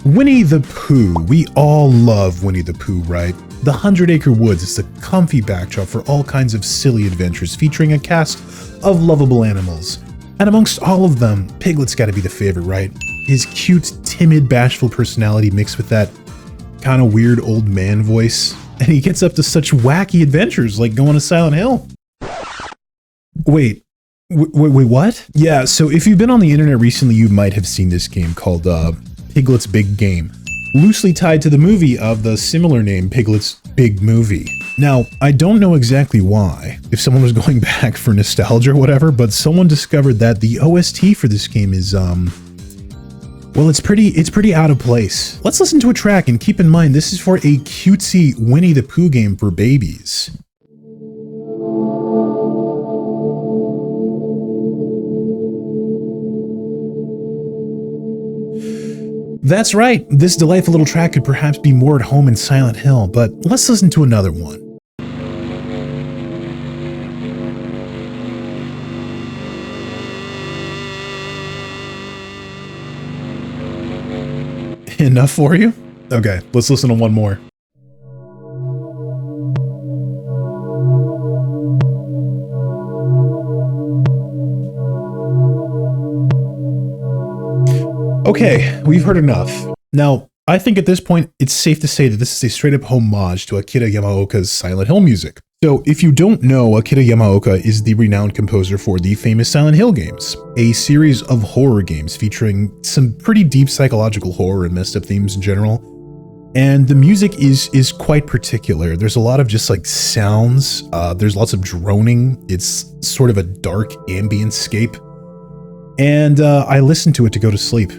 Winnie the Pooh. We all love Winnie the Pooh, right? The 100-Acre Woods is a comfy backdrop for all kinds of silly adventures featuring a cast of lovable animals. And amongst all of them, Piglet's gotta be the favorite, right? His cute, timid, bashful personality mixed with that kind of weird old man voice. And he gets up to such wacky adventures like going to Silent Hill. Wait, what? Yeah, so if you've been on the internet recently, you might have seen this game called Piglet's Big Game, loosely tied to the movie of the similar name, Piglet's Big Movie. Now, I don't know exactly why, if someone was going back for nostalgia or whatever, but someone discovered that the OST for this game is, well, it's pretty out of place. Let's listen to a track and keep in mind this is for a cutesy Winnie the Pooh game for babies. That's right, this delightful little track could perhaps be more at home in Silent Hill, but let's listen to another one. Enough for you? Okay, let's listen to one more. Okay, we've heard enough. Now, I think at this point, it's safe to say that this is a straight up homage to Akira Yamaoka's Silent Hill music. So if you don't know, Akira Yamaoka is the renowned composer for the famous Silent Hill games, a series of horror games featuring some pretty deep psychological horror and messed up themes in general. And the music is quite particular. There's a lot of just like sounds, there's lots of droning, it's sort of a dark ambient scape. And I listened to it to go to sleep.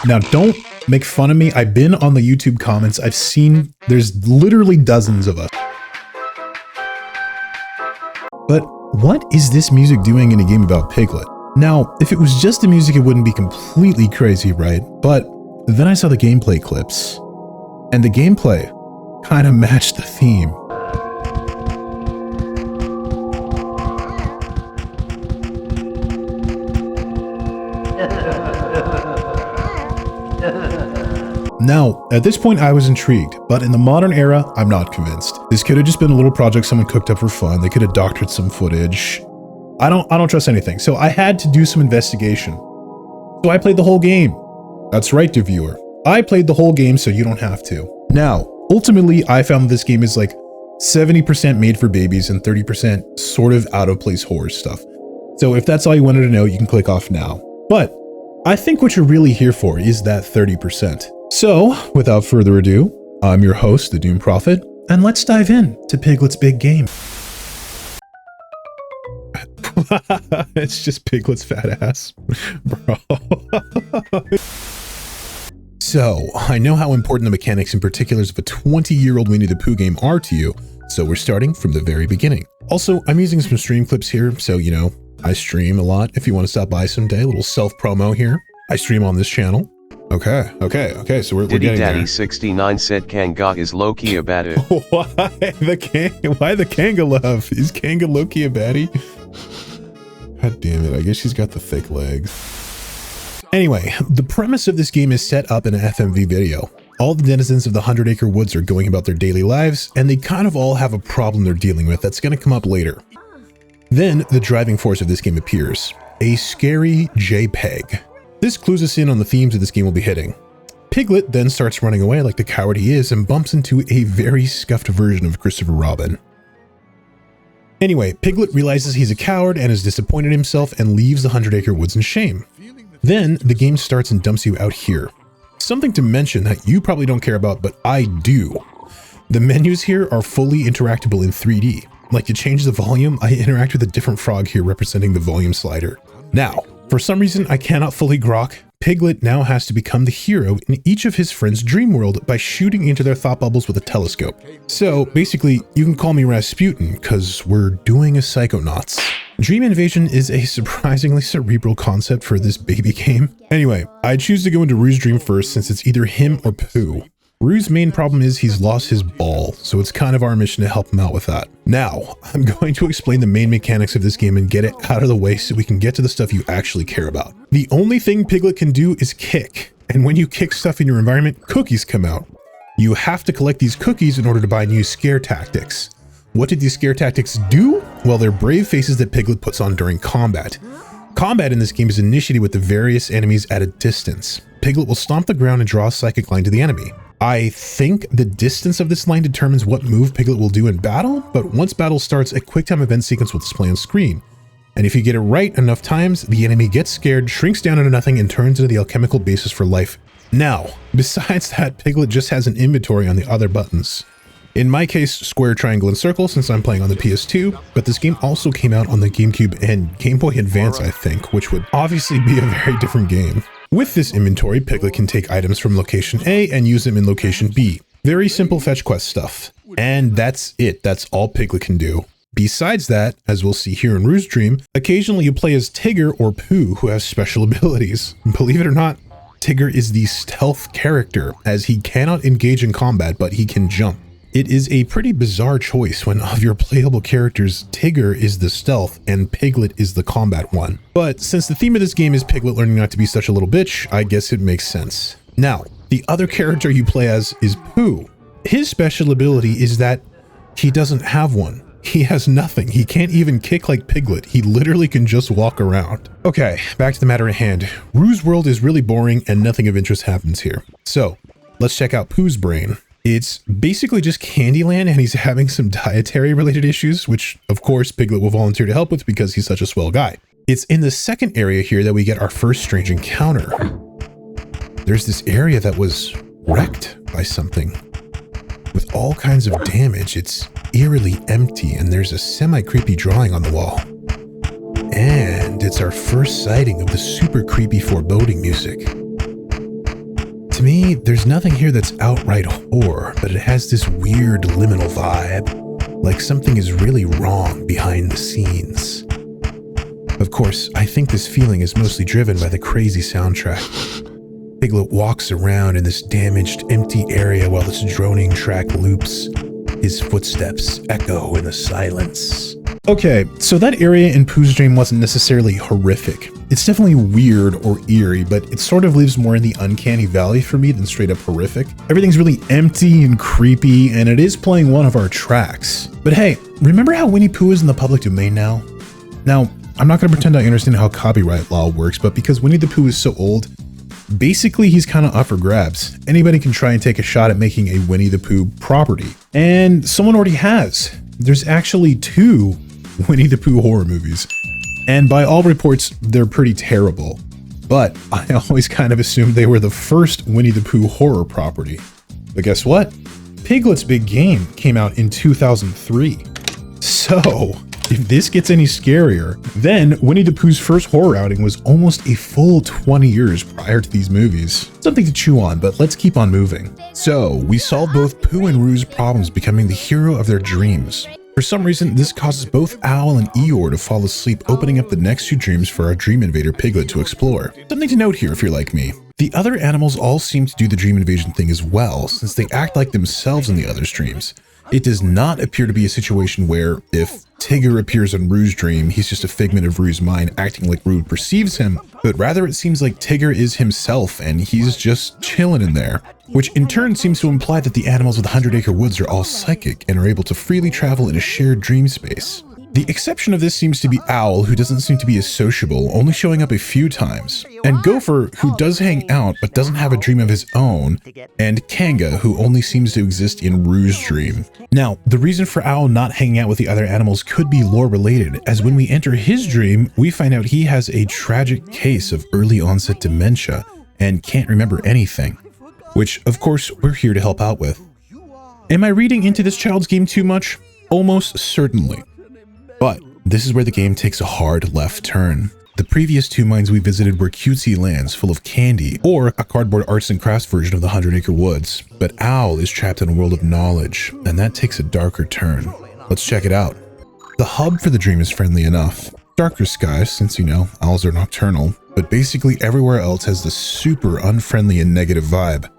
Now, don't make fun of me. I've been on the YouTube comments. I've seen there's literally dozens of us. But what is this music doing in a game about Piglet? Now, if it was just the music, it wouldn't be completely crazy, right? But then I saw the gameplay clips, and the gameplay kind of matched the theme. Now, at this point I was intrigued, but in the modern era, I'm not convinced. This could have just been a little project someone cooked up for fun. They could have doctored some footage. I don't trust anything, so I had to do some investigation. So I played the whole game. That's right, dear viewer. I played the whole game so you don't have to. Now, ultimately, I found this game is like 70% made for babies and 30% sort of out of place horror stuff. So if that's all you wanted to know, you can click off now. But I think what you're really here for is that 30%. So, without further ado, I'm your host, the Doom Prophet, and let's dive in to Piglet's Big Game. It's just Piglet's fat ass, bro. So, I know how important the mechanics and particulars of a 20-year-old Winnie the Pooh game are to you, so we're starting from the very beginning. Also, I'm using some stream clips here, so you know, I stream a lot. If you want to stop by someday, a little self-promo here. I stream on this channel. Okay, so we're getting there. Daddy 69 said Kanga is low-key a baddie. Why the Kanga love? Is Kanga low-key a baddie? God damn it, I guess she's got the thick legs. Anyway, the premise of this game is set up in an FMV video. All the denizens of the 100-Acre Woods are going about their daily lives, and they kind of all have a problem they're dealing with that's going to come up later. Then, the driving force of this game appears. A scary JPEG. This clues us in on the themes of this game will be hitting. Piglet then starts running away like the coward he is and bumps into a very scuffed version of Christopher Robin. Anyway, Piglet realizes he's a coward and is disappointed in himself and leaves the 100-Acre Woods in shame. Then, the game starts and dumps you out here. Something to mention that you probably don't care about, but I do. The menus here are fully interactable in 3D. Like to change the volume, I interact with a different frog here representing the volume slider. Now, for some reason I cannot fully grok, Piglet now has to become the hero in each of his friends' dream world by shooting into their thought bubbles with a telescope. So basically, you can call me Rasputin, cause we're doing a Psychonauts. Dream invasion is a surprisingly cerebral concept for this baby game. Anyway, I choose to go into Rouge's dream first since it's either him or Pooh. Rue's main problem is he's lost his ball, so it's kind of our mission to help him out with that. Now, I'm going to explain the main mechanics of this game and get it out of the way so we can get to the stuff you actually care about. The only thing Piglet can do is kick, and when you kick stuff in your environment, cookies come out. You have to collect these cookies in order to buy new scare tactics. What did these scare tactics do? Well, they're brave faces that Piglet puts on during combat. Combat in this game is initiated with the various enemies at a distance. Piglet will stomp the ground and draw a psychic line to the enemy. I think the distance of this line determines what move Piglet will do in battle, but once battle starts, a QuickTime event sequence will display on screen. And if you get it right enough times, the enemy gets scared, shrinks down into nothing, and turns into the alchemical basis for life. Now, besides that, Piglet just has an inventory on the other buttons. In my case, square, triangle, and circle since I'm playing on the PS2, but this game also came out on the GameCube and Game Boy Advance, I think, which would obviously be a very different game. With this inventory, Piglet can take items from location A and use them in location B. Very simple fetch quest stuff. And that's it. That's all Piglet can do. Besides that, as we'll see here in Rue's Dream, occasionally you play as Tigger or Pooh who have special abilities. Believe it or not, Tigger is the stealth character, as he cannot engage in combat, but he can jump. It is a pretty bizarre choice when of your playable characters, Tigger is the stealth and Piglet is the combat one. But since the theme of this game is Piglet learning not to be such a little bitch, I guess it makes sense. Now, the other character you play as is Pooh. His special ability is that he doesn't have one. He has nothing. He can't even kick like Piglet. He literally can just walk around. Okay, back to the matter at hand. Rue's world is really boring and nothing of interest happens here. So, let's check out Pooh's brain. It's basically just Candyland and he's having some dietary related issues, which of course Piglet will volunteer to help with because he's such a swell guy. It's in the second area here that we get our first strange encounter. There's this area that was wrecked by something with all kinds of damage. It's eerily empty and there's a semi-creepy drawing on the wall. And it's our first sighting of the super creepy foreboding music. To me, there's nothing here that's outright horror, but it has this weird liminal vibe, like something is really wrong behind the scenes. Of course, I think this feeling is mostly driven by the crazy soundtrack. Piglet walks around in this damaged, empty area while this droning track loops. His footsteps echo in the silence. Okay, so that area in Pooh's Dream wasn't necessarily horrific. It's definitely weird or eerie, but it sort of lives more in the uncanny valley for me than straight up horrific. Everything's really empty and creepy, and it is playing one of our tracks. But hey, remember how Winnie Pooh is in the public domain now? Now, I'm not going to pretend I understand how copyright law works, but because Winnie the Pooh is so old, basically he's kind of up for grabs. Anybody can try and take a shot at making a Winnie the Pooh property. And someone already has. There's actually 2 Winnie the Pooh horror movies. And by all reports, they're pretty terrible. But I always kind of assumed they were the first Winnie the Pooh horror property. But guess what? Piglet's Big Game came out in 2003. So, if this gets any scarier, then Winnie the Pooh's first horror outing was almost a full 20 years prior to these movies. Something to chew on, but let's keep on moving. So, we saw both Pooh and Rue's problems becoming the hero of their dreams. For some reason, this causes both Owl and Eeyore to fall asleep, opening up the next 2 dreams for our Dream Invader Piglet to explore. Something to note here if you're like me. The other animals all seem to do the dream invasion thing as well, since they act like themselves in the other dreams. It does not appear to be a situation where, if Tigger appears in Rue's dream, he's just a figment of Rue's mind acting like Rue perceives him, but rather it seems like Tigger is himself and he's just chilling in there. Which in turn seems to imply that the animals of the 100 Acre Woods are all psychic and are able to freely travel in a shared dream space. The exception of this seems to be Owl, who doesn't seem to be as sociable, only showing up a few times, and Gopher, who does hang out but doesn't have a dream of his own, and Kanga, who only seems to exist in Rue's dream. Now, the reason for Owl not hanging out with the other animals could be lore related, as when we enter his dream, we find out he has a tragic case of early onset dementia and can't remember anything, which of course we're here to help out with. Am I reading into this child's game too much? Almost certainly. But this is where the game takes a hard left turn. The previous 2 mines we visited were cutesy lands full of candy, or a cardboard arts and crafts version of the 100 Acre Woods. But Owl is trapped in a world of knowledge, and that takes a darker turn. Let's check it out. The hub for the dream is friendly enough. Darker skies, since you know, owls are nocturnal, but basically everywhere else has this super unfriendly and negative vibe.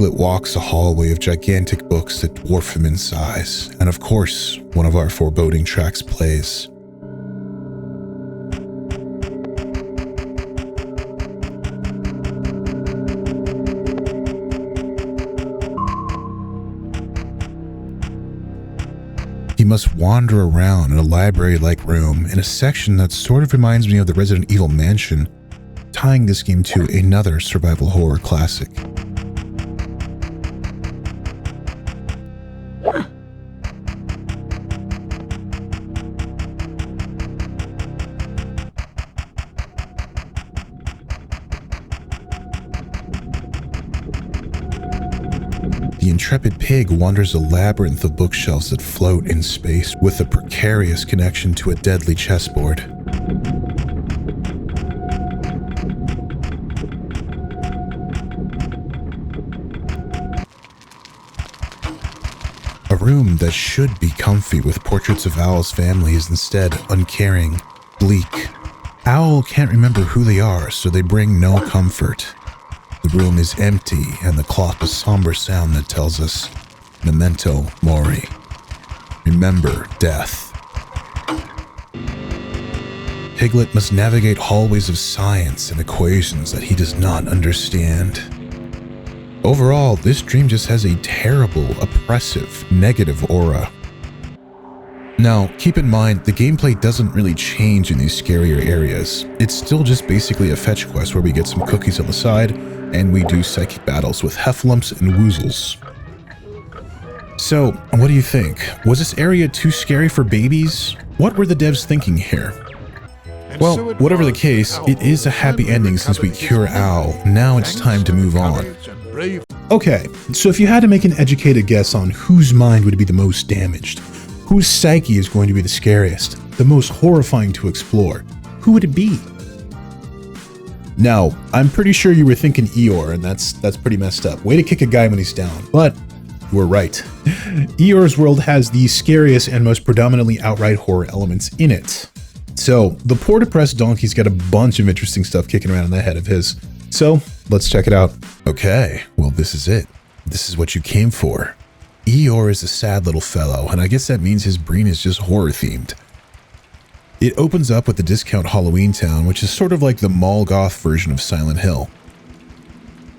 Piglet walks a hallway of gigantic books that dwarf him in size, and of course, one of our foreboding tracks plays. He must wander around in a library-like room in a section that sort of reminds me of the Resident Evil mansion, tying this game to another survival horror classic. The intrepid pig wanders a labyrinth of bookshelves that float in space with a precarious connection to a deadly chessboard. A room that should be comfy with portraits of Owl's family is instead uncaring, bleak. Owl can't remember who they are, so they bring no comfort. The room is empty, and the clock a somber sound that tells us, Memento Mori. Remember death. Piglet must navigate hallways of science and equations that he does not understand. Overall, this dream just has a terrible, oppressive, negative aura. Now, keep in mind, the gameplay doesn't really change in these scarier areas. It's still just basically a fetch quest where we get some cookies on the side, and we do psychic battles with heffalumps and woozles. So, what do you think? Was this area too scary for babies? What were the devs thinking here? Well, whatever the case, it is a happy ending since we cure Owl. Now it's time to move on. Okay, so if you had to make an educated guess on whose mind would be the most damaged, whose psyche is going to be the scariest, the most horrifying to explore, who would it be? Now, I'm pretty sure you were thinking Eeyore, and that's pretty messed up. Way to kick a guy when he's down, but you were right. Eeyore's world has the scariest and most predominantly outright horror elements in it. So, the poor depressed donkey's got a bunch of interesting stuff kicking around in the head of his. So, let's check it out. Okay, well this is it. This is what you came for. Eeyore is a sad little fellow, and I guess that means his brain is just horror-themed. It opens up with the discount Halloween town, which is sort of like the mall goth version of Silent Hill.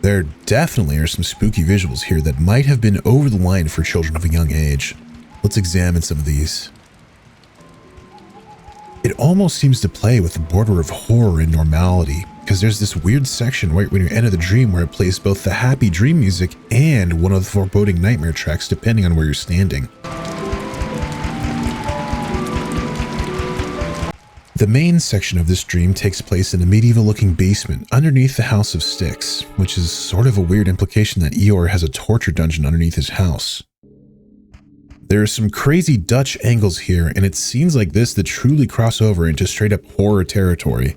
There definitely are some spooky visuals here that might have been over the line for children of a young age. Let's examine some of these. It almost seems to play with the border of horror and normality, because there's this weird section right when you enter the dream where it plays both the happy dream music and one of the foreboding nightmare tracks depending on where you're standing. The main section of this dream takes place in a medieval-looking basement underneath the House of Sticks, which is sort of a weird implication that Eeyore has a torture dungeon underneath his house. There are some crazy Dutch angles here, and it's scenes like this that truly cross over into straight-up horror territory.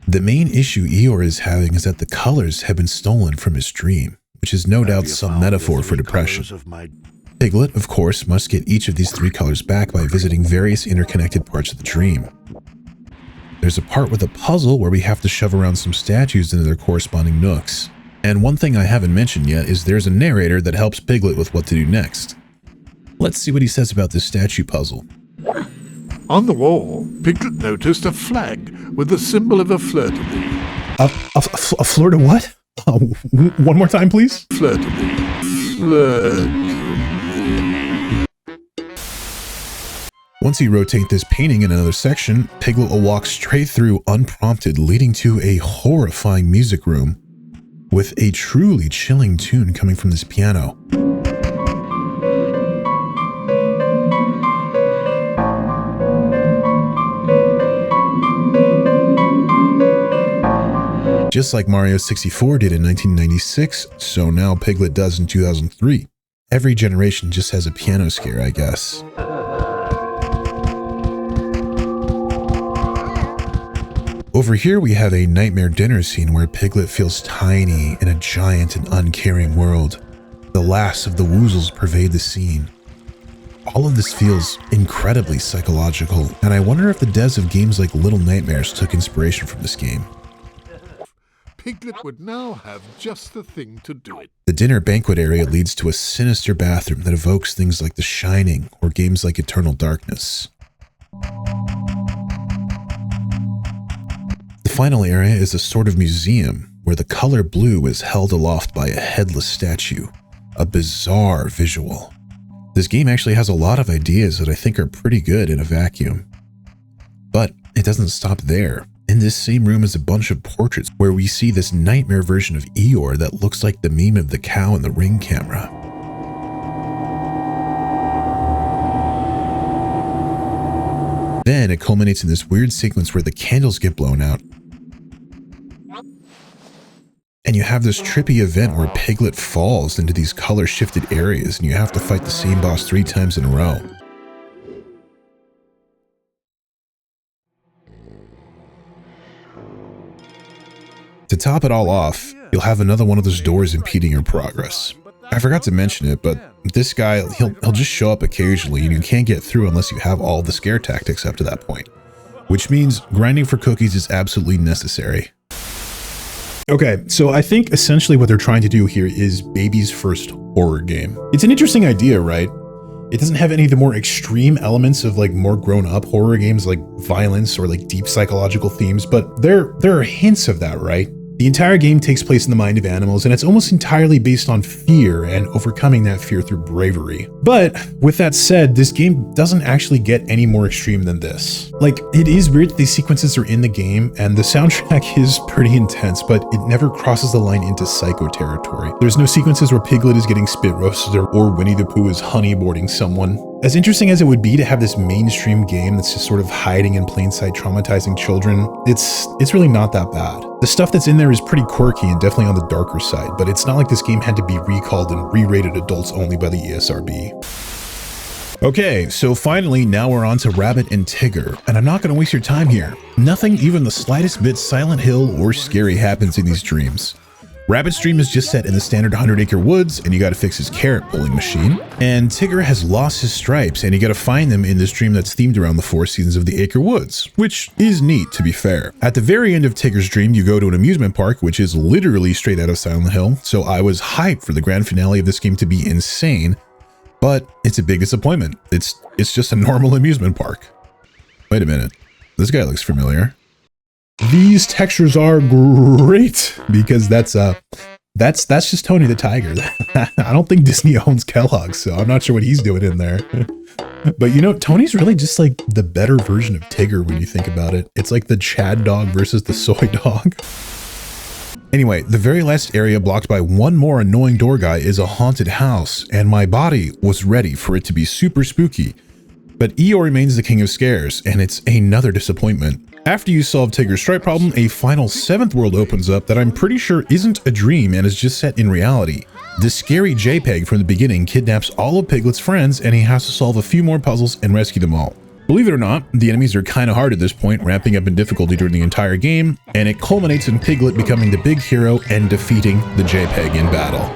The main issue Eeyore is having is that the colors have been stolen from his dream, which is no doubt some metaphor for depression. Piglet, of course, must get each of these three colors back by visiting various interconnected parts of the dream. There's a part with a puzzle where we have to shove around some statues into their corresponding nooks. And one thing I haven't mentioned yet is there's a narrator that helps Piglet with what to do next. Let's see what he says about this statue puzzle. On the wall, Piglet noticed a flag with the symbol of a fleur-de-lis. A fleur de what? One more time, please? Fleur-de-lis. Fleur-de-lis. Once you rotate this painting in another section, Piglet will walk straight through unprompted, leading to a horrifying music room with a truly chilling tune coming from this piano. Just like Mario 64 did in 1996, so now Piglet does in 2003. Every generation just has a piano scare, I guess. Over here we have a nightmare dinner scene where Piglet feels tiny in a giant and uncaring world. The last of the woozles pervade the scene. all of this feels incredibly psychological, and I wonder if the devs of games like Little Nightmares took inspiration from this game. Piglet would now have just the thing to do it. The dinner banquet area leads to a sinister bathroom that evokes things like The Shining or games like Eternal Darkness. The final area is a sort of museum where the color blue is held aloft by a headless statue. A bizarre visual. This game actually has a lot of ideas that I think are pretty good in a vacuum. But it doesn't stop there. In this same room is a bunch of portraits where we see this nightmare version of Eeyore that looks like the meme of the cow in the Ring camera. Then it culminates in this weird sequence where the candles get blown out. And you have this trippy event where Piglet falls into these color-shifted areas and you have to fight the same boss 3 times in a row. To top it all off, you'll have another one of those doors impeding your progress. I forgot to mention it, but this guy, he'll just show up occasionally and you can't get through unless you have all the scare tactics up to that point. Which means grinding for cookies is absolutely necessary. Okay, so I think essentially what they're trying to do here is baby's first horror game. It's an interesting idea, right? It doesn't have any of the more extreme elements of like more grown-up horror games like violence or like deep psychological themes, but there are hints of that, right? The entire game takes place in the mind of animals, and it's almost entirely based on fear and overcoming that fear through bravery. But with that said, this game doesn't actually get any more extreme than this. Like, it is weird that these sequences are in the game, and the soundtrack is pretty intense, but it never crosses the line into psycho territory. There's no sequences where Piglet is getting spit roasted or Winnie the Pooh is honeyboarding someone. As interesting as it would be to have this mainstream game that's just sort of hiding in plain sight traumatizing children, it's really not that bad. The stuff that's in there is pretty quirky and definitely on the darker side, but it's not like this game had to be recalled and re-rated adults only by the ESRB. Okay, so finally now we're on to Rabbit and Tigger, and I'm not going to waste your time here. Nothing even the slightest bit Silent Hill or scary happens in these dreams. Rabbit's dream is just set in the standard 100-acre woods, and you gotta fix his carrot pulling machine. And Tigger has lost his stripes, and you gotta find them in this dream that's themed around the 4 seasons of the Acre Woods, which is neat, to be fair. At the very end of Tigger's dream, you go to an amusement park, which is literally straight out of Silent Hill, so I was hyped for the grand finale of this game to be insane, but it's a big disappointment. It's just a normal amusement park. Wait a minute, this guy looks familiar. These textures are great because that's just Tony the Tiger. I don't think Disney owns Kellogg's, so I'm not sure what he's doing in there. But you know, Tony's really just like the better version of Tigger when you think about it. It's like the Chad dog versus the soy dog. Anyway, the very last area blocked by one more annoying door guy is a haunted house, and my body was ready for it to be super spooky. But Eeyore remains the king of scares, and it's another disappointment. After you solve Tigger's stripe problem, a final 7th world opens up that I'm pretty sure isn't a dream and is just set in reality. The scary JPEG from the beginning kidnaps all of Piglet's friends, and he has to solve a few more puzzles and rescue them all. Believe it or not, the enemies are kinda hard at this point, ramping up in difficulty during the entire game, and it culminates in Piglet becoming the big hero and defeating the JPEG in battle.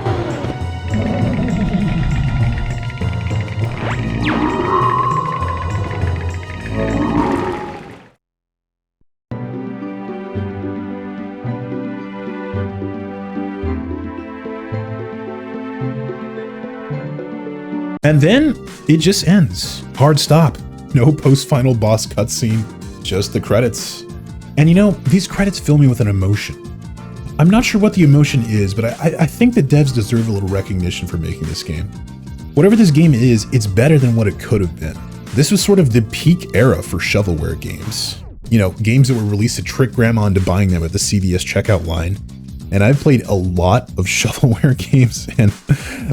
And then it just ends. Hard stop. No post-final boss cutscene, just the credits. And you know, these credits fill me with an emotion. I'm not sure what the emotion is, but I think the devs deserve a little recognition for making this game. Whatever this game is, it's better than what it could have been. This was sort of the peak era for shovelware games. You know, games that were released to trick grandma into buying them at the CVS checkout line. And I've played a lot of shovelware games, and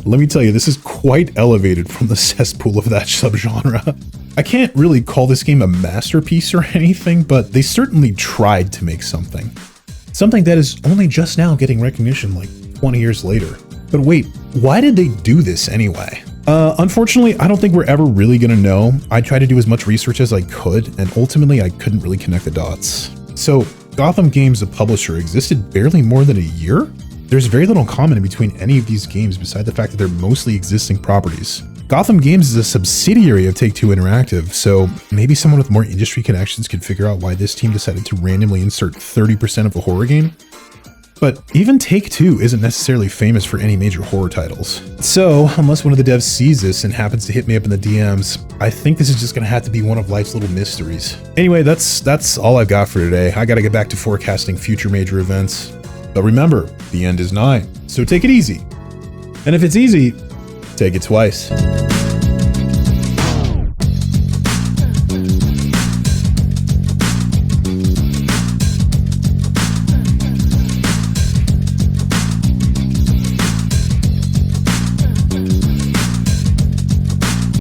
let me tell you, this is quite elevated from the cesspool of that subgenre. I can't really call this game a masterpiece or anything, but they certainly tried to make something. Something that is only just now getting recognition like 20 years later. But wait, why did they do this anyway? Unfortunately, I don't think we're ever really gonna know. I tried to do as much research as I could, and ultimately I couldn't really connect the dots. So, Gotham Games, the publisher, existed barely more than a year? There's very little common in between any of these games beside the fact that they're mostly existing properties. Gotham Games is a subsidiary of Take-Two Interactive, so maybe someone with more industry connections could figure out why this team decided to randomly insert 30% of a horror game. But even Take-Two isn't necessarily famous for any major horror titles. So, unless one of the devs sees this and happens to hit me up in the DMs, I think this is just gonna have to be one of life's little mysteries. Anyway, that's all I've got for today. I gotta get back to forecasting future major events. But remember, the end is nigh, so take it easy. And if it's easy, take it twice.